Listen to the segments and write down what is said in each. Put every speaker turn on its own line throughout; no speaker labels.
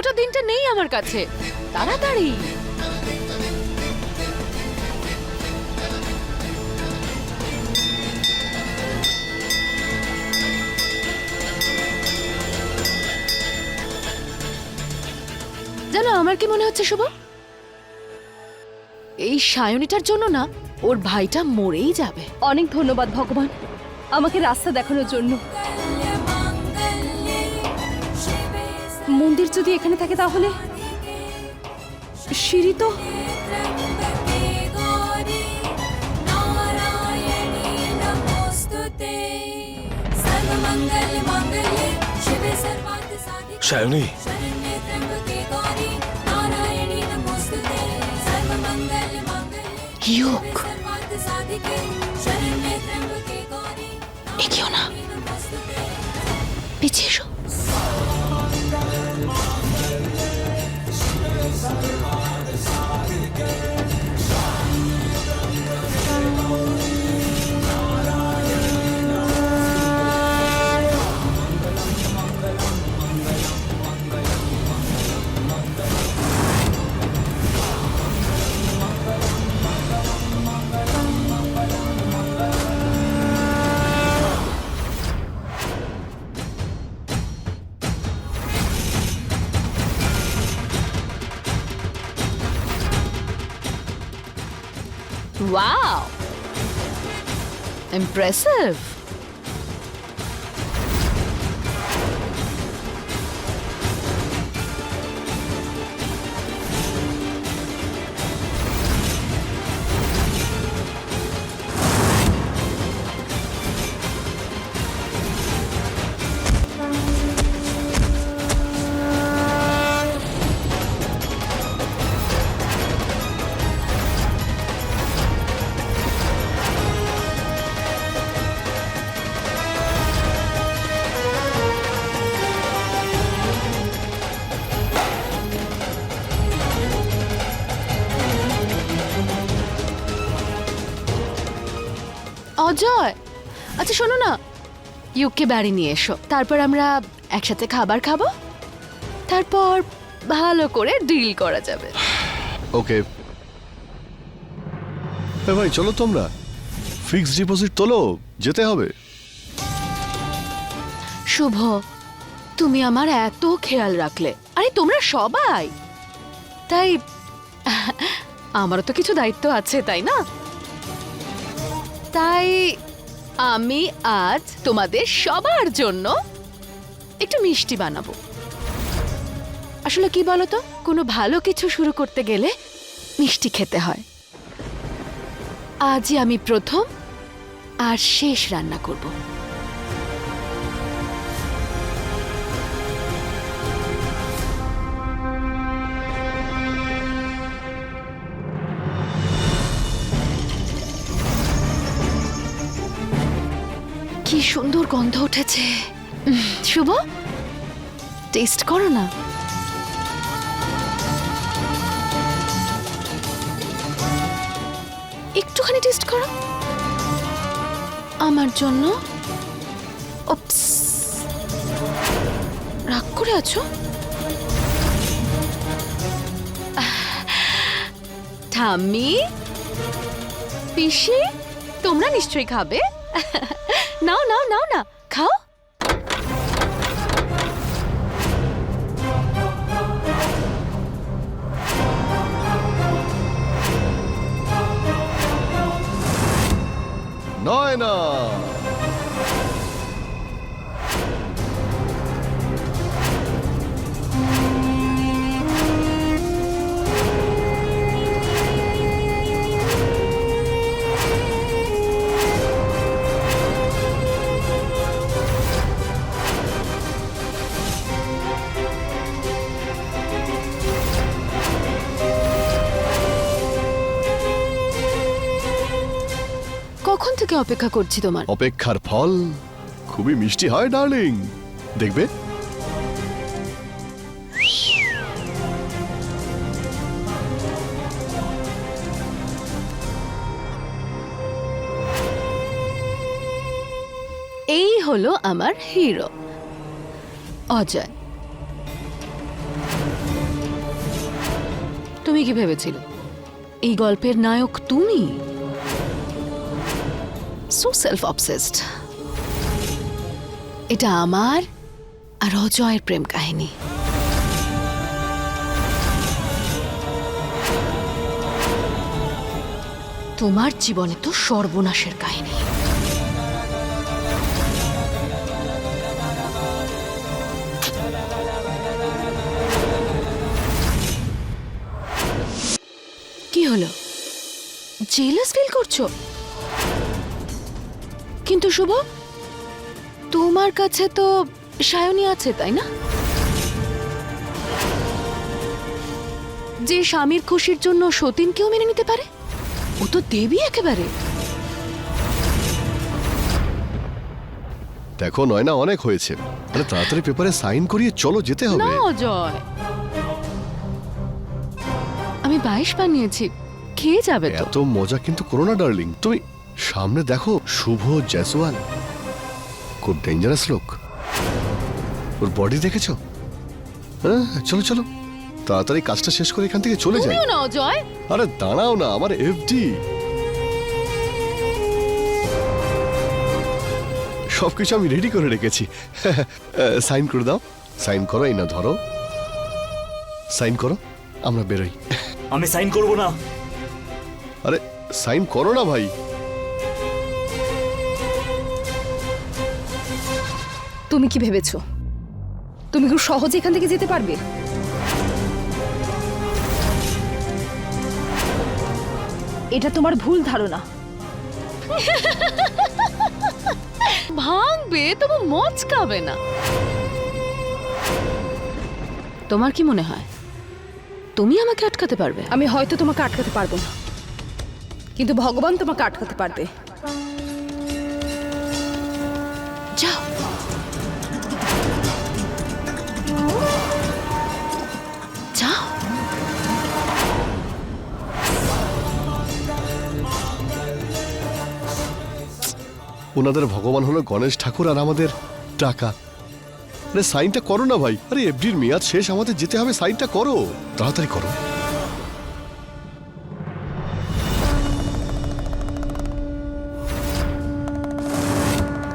গোটা দিনটা নেই আমার কাছে। তাড়াতাড়ি। জানো আমার কি মনে হচ্ছে শুভ, এই সায়নীটার জন্য না ওর ভাইটা মরেই যাবে।
অনেক ধন্যবাদ ভগবান আমাকে রাস্তা দেখানোর জন্য। মন্দির যদি এখানে থাকে তাহলে সিঁড়ি তো
সায়নী,
ইয়োগ, এগিয়েও না, পিছিয়ে এসো। Wow! Impressive! অজয়, আচ্ছা শোনো না, ইউকে বাড়ি নিয়ে এসো, তারপর আমরা একসাথে খাবার খাবো, তারপর ভালো করে ডিল করা যাবে।
ওকে ভাই, চলো তোমরা ফিক্সড ডিপোজিট তোলো, যেতে হবে।
শুভ, তুমি আমার এত খেয়াল রাখলে, আরে তোমরা সবাই, তাই আমারও তো কিছু দায়িত্ব আছে, তাই না? তাই আমি আজ তোমাদের সবার জন্য একটু মিষ্টি বানাবো। আসলে কি বলতো, কোনো ভালো কিছু শুরু করতে গেলে মিষ্টি খেতে হয়। আজই আমি প্রথম আর শেষ রান্না করব। কি সুন্দর গন্ধ উঠেছে। শুভ, টেস্ট করো না। একটুখানি টেস্ট করো আমার জন্য। ওপস, রাগ করে আছো? ঠাম্মি, পিসি, তোমরা নিশ্চয়ই খাবে। নাও নাও নাও না, খাও।
নয় না,
কখন থেকে অপেক্ষা করছি তোমার।
অপেক্ষার ফল খুবই মিষ্টি হয় ডার্লিং, দেখবে।
এই হলো আমার হিরো অজয়। তুমি কি ভেবেছিলে এই গল্পের নায়ক তুমি? So self obsessed. এটা আমার আর অজয়ের প্রেম কাহিনী। তোমার জীবনে তো সর্বনাশের কাহিনী। কি হলো, জেলাস ফিল করছো? কিন্তু শুভ, তোমার কাছে তো সায়নী আছে, তাই না? যে স্বামীর খুশির জন্য সতীনকেও মেনে নিতে পারে। ও তো দেবী একেবারে।
দেখো নয়না, অনেক হয়েছে। আরে তাড়াতাড়ি পেপারে সাইন করিয়ে চলো, যেতে হবে।
না অজয়, আমি 22 বানিয়েছি, খেয়ে যাবে তো।
এত মজা কিন্তু করো না ডার্লিং। তুমি সামনে দেখো, শুভ জয়সওয়াল, খুব ডেঞ্জারাস লোক। ওর বডি দেখেছো? হ্যাঁ, চলো চলো, তাড়াতাড়ি কাজটা শেষ করে এখান থেকে চলে যাই।
তুমিও না অজয়।
আরে দাঁড়াও না, আমার এফডি। সবকিছু আমি রেডি করে রেখেছি। সাইন করে দাও, সাইন করো। এই না ধরো, সাইন করো, আমরা বেরোই।
আমি সাইন করব না।
আরে সাইন করো না ভাই।
তুমি কি ভেবেছো তুমি খুব সহজে এখান থেকে যেতে পারবে? এটা তোমার ভুল ধারণা।
ভাঙবে তবু মচকাবে না। তোমার কি মনে হয় তুমি আমাকে আটকাতে পারবে?
আমি হয়তো তোমাকে আটকাতে পারবো না, কিন্তু ভগবান তোমাকে আটকাতে পারবে।
যাও। যাও।
ওনাদের ভগবান হলো গণেশ ঠাকুর আর আমাদের টাকা। আরে সাইনটা করো না ভাই। আরে এফডির মেয়াদ শেষ, আমাদের যেতে হবে। সাইনটা করো, তাড়াতাড়ি করো।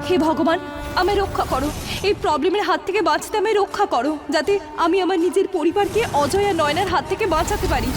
হে ভগবান, আমায় রক্ষা করো। এই প্রবলেমের হাত থেকে বাঁচতে আমায় রক্ষা করো, যাতে আমি আমার নিজের পরিবারকে অজয় আর নয়নার হাত থেকে বাঁচাতে পারি।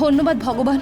ধন্যবাদ ভগবান।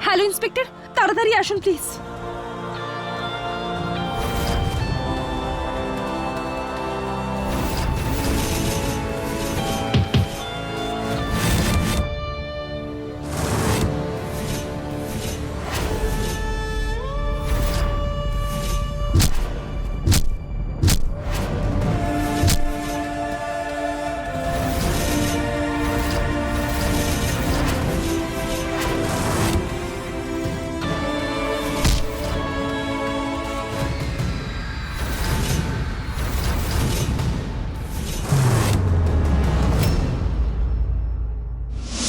হ্যালো ইন্সপেক্টর, তাড়াতাড়ি আসুন প্লিজ।